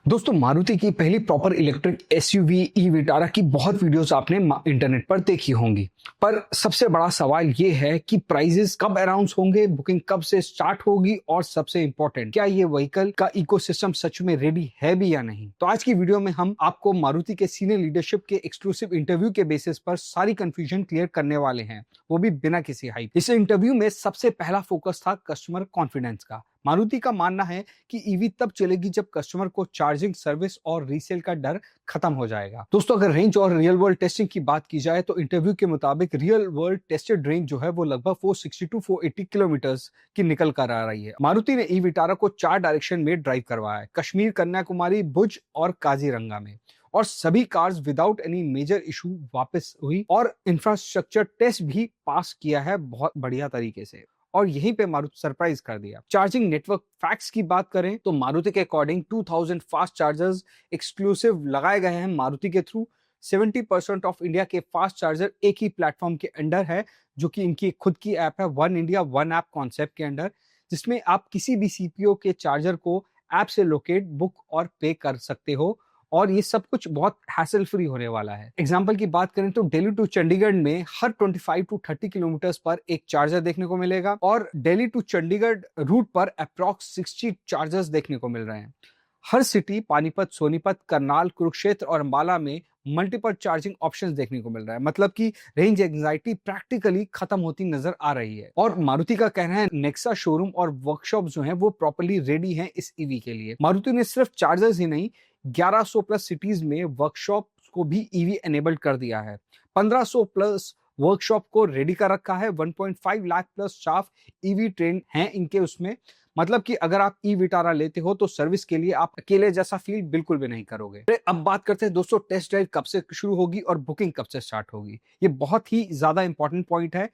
दोस्तों मारुति की पहली proper electric SUV e Vitara की बहुत वीडियोस आपने इंटरनेट पर देखी होंगी। पर सबसे बड़ा सवाल ये है कि प्राइजेस कब अनाउंस होंगे, बुकिंग कब से स्टार्ट होगी और सबसे इंपॉर्टेंट, क्या ये व्हीकल का इकोसिस्टम सच में रेडी है भी या नहीं। तो आज की वीडियो में हम आपको मारुति के सीनियर लीडरशिप के एक्सक्लूसिव इंटरव्यू के बेसिस पर सारी कंफ्यूजन क्लियर करने वाले हैं, वो भी बिना किसी हाइप। इस इंटरव्यू में सबसे पहला फोकस था कस्टमर कॉन्फिडेंस का। मारुति का मानना है कि ईवी तब चलेगी जब कस्टमर को चार्जिंग सर्विस और रीसेल का डर खत्म हो जाएगा। दोस्तों अगर रेंज और रियल वर्ल्ड टेस्टिंग की बात की जाए तो इंटरव्यू के मुताबिक रियल वर्ल्ड टेस्टेड रेंज जो है वो लगभग 460 टू 480 किलोमीटर्स की निकल कर आ रही है। मारुति ने ई विटारा को 4 डायरेक्शन में ड्राइव करवाया है, कश्मीर, कन्याकुमारी, भुज और काजीरंगा में, और सभी cars without any major issue वापस हुई और इंफ्रास्ट्रक्चर टेस्ट भी पास किया है बहुत बढ़िया तरीके से। और यहीं पे मारुति सरप्राइज कर दिया। चार्जिंग नेटवर्क फैक्ट्स की बात करें तो मारुति के अकॉर्डिंग 2000 फास्ट चार्जर्स एक्सक्लूसिव लगाए गए हैं मारुति के थ्रू। 70% ऑफ इंडिया के फास्ट चार्जर एक ही प्लेटफॉर्म के अंडर है, जो कि इनकी खुद की ऐप है, one India one app concept के अंडर, जिसमें आप किसी भी सीपीओ के चार्जर को ऐप से लोकेट, बुक और पे कर सकते हो। और ये सब कुछ बहुत हैसल फ्री होने वाला है। एग्जाम्पल की बात करें तो दिल्ली टू चंडीगढ़ में हर 25 टू 30 किलोमीटर पर एक चार्जर देखने को मिलेगा और दिल्ली टू चंडीगढ़ रूट पर अप्रॉक्स 60 चार्जर्स देखने को मिल रहे हैं। हर सिटी पानीपत, सोनीपत, करनाल, कुरुक्षेत्र और अंबाला में मल्टीपल चार्जिंग ऑप्शंस देखने को मिल रहा है। मतलब कि रेंज एंजाइटी प्रैक्टिकली खत्म होती नजर आ रही है। और मारुति का कहना है नेक्सा शोरूम और वर्कशॉप जो हैं वो प्रॉपर्ली रेडी हैं इस ईवी के लिए। मारुति ने सिर्फ चार्जर्स ही नहीं, 1100 प्लस सिटीज में वर्कशॉप को भी ईवी एनेबल्ड कर दिया है। 1500 प्लस वर्कशॉप को रेडी कर रखा है। 1.5 lakh plus staff EV train हैं इनके उसमें। मतलब कि अगर आप ई विटारा लेते हो तो सर्विस के लिए आप अकेले जैसा फील बिल्कुल भी नहीं करोगे। अब बात करते हैं दोस्तों टेस्ट ड्राइव कब से शुरू होगी और बुकिंग कब से स्टार्ट होगी। ये बहुत ही ज्यादा इंपॉर्टेंट पॉइंट है।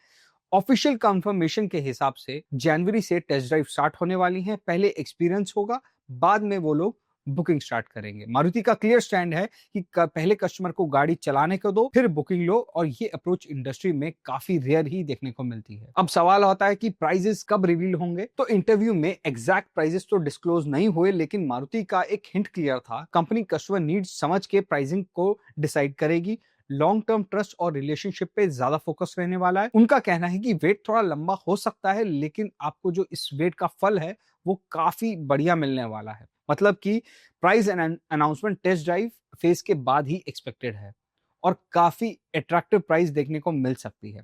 ऑफिशियल कंफर्मेशन के हिसाब से जनवरी से टेस्ट ड्राइव स्टार्ट होने वाली है। पहले एक्सपीरियंस होगा, बाद में वो लोग बुकिंग स्टार्ट करेंगे। मारुति का क्लियर स्टैंड है कि पहले कस्टमर को गाड़ी चलाने को दो, फिर बुकिंग लो, और ये अप्रोच इंडस्ट्री में काफी रेयर ही देखने को मिलती है। अब सवाल होता है कि प्राइजेस कब रिवील होंगे। तो इंटरव्यू में एग्जैक्ट प्राइजेस तो डिस्क्लोज नहीं हुए, लेकिन मारुति का एक हिंट क्लियर था, कंपनी कस्टमर नीड्स समझ के प्राइसिंग को डिसाइड करेगी। लॉन्ग टर्म ट्रस्ट और रिलेशनशिप पे ज्यादा फोकस रहने वाला है। उनका कहना है कि वेट थोड़ा लंबा हो सकता है, लेकिन आपको जो इस वेट का फल है वो काफी बढ़िया मिलने वाला है। मतलब कि price announcement test drive phase के बाद ही एक्सपेक्टेड है और काफी अट्रैक्टिव प्राइस देखने को मिल सकती है।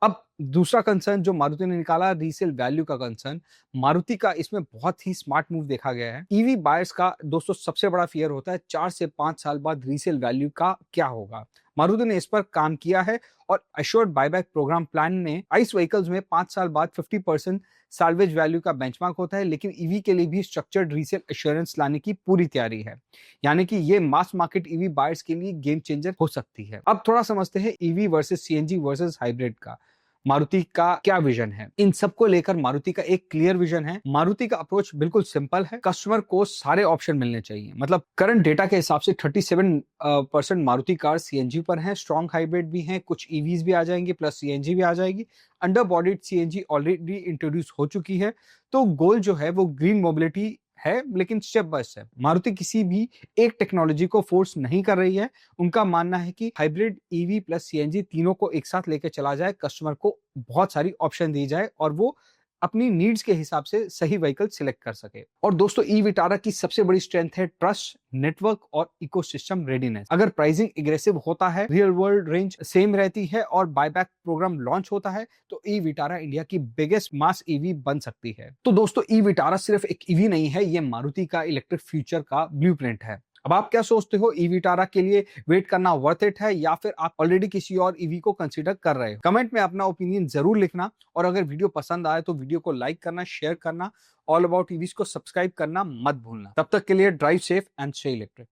अब दूसरा कंसर्न जो मारुति ने निकाला, रीसेल वैल्यू का कंसर्न। मारुति का इसमें बहुत ही स्मार्ट मूव देखा गया है। ईवी बायर्स का दोस्तों सबसे बड़ा फियर होता है 4 से 5 साल बाद रीसेल वैल्यू का क्या होगा। मारुति ने इस पर काम किया है और अश्योर्ड बायबैक प्रोग्राम प्लान ने आइस व्हीकल्स में 5 साल बाद 50% साल्वेज वैल्यू का बेंचमार्क होता है, लेकिन ईवी के लिए भी स्ट्रक्चर्ड रीसेल एश्योरेंस लाने की पूरी तैयारी है। यानी कि ये मास मार्केट ईवी बायर्स के लिए गेम चेंजर हो सकती है। अब थोड़ा समझते हैं EV versus CNG versus hybrid का मारुति का क्या विजन है। इन सबको लेकर मारुति का एक क्लियर विजन है। मारुति का अप्रोच बिल्कुल सिंपल है, कस्टमर को सारे ऑप्शन मिलने चाहिए। मतलब करंट डेटा के हिसाब से 37% मारुति कार सीएनजी पर हैं, स्ट्रॉन्ग हाइब्रिड भी हैं, कुछ ईवीज भी आ जाएंगे, प्लस सीएनजी भी आ जाएगी। Under bodied CNG already introduce हो चुकी है। तो गोल जो है वो ग्रीन मोबिलिटी है, लेकिन स्टेप बाय स्टेप। मारुति किसी भी एक टेक्नोलॉजी को फोर्स नहीं कर रही है। उनका मानना है कि हाइब्रिड, ईवी प्लस सीएनजी तीनों को एक साथ लेकर चला जाए, कस्टमर को बहुत सारी ऑप्शन दी जाए और वो अपनी नीड्स के हिसाब से सही व्हीकल सिलेक्ट कर सके। और दोस्तों ई विटारा की सबसे बड़ी स्ट्रेंथ है ट्रस्ट, नेटवर्क और इकोसिस्टम रेडीनेस। अगर प्राइसिंग एग्रेसिव होता है, रियल वर्ल्ड रेंज सेम रहती है और बायबैक प्रोग्राम लॉन्च होता है, तो ई विटारा इंडिया की बिगेस्ट मास ईवी बन सकती है। तो दोस्तों ई विटारा सिर्फ एक ईवी नहीं है, ये मारुति का इलेक्ट्रिक फ्यूचर का ब्लूप्रिंट है। अब आप क्या सोचते हो, ई विटारा के लिए वेट करना वर्थ इट है या फिर आप ऑलरेडी किसी और ईवी को कंसीडर कर रहे हो? कमेंट में अपना ओपिनियन जरूर लिखना, और अगर वीडियो पसंद आए तो वीडियो को लाइक करना, शेयर करना, ऑल अबाउट ईवीज को सब्सक्राइब करना मत भूलना। तब तक के लिए drive safe and stay electric.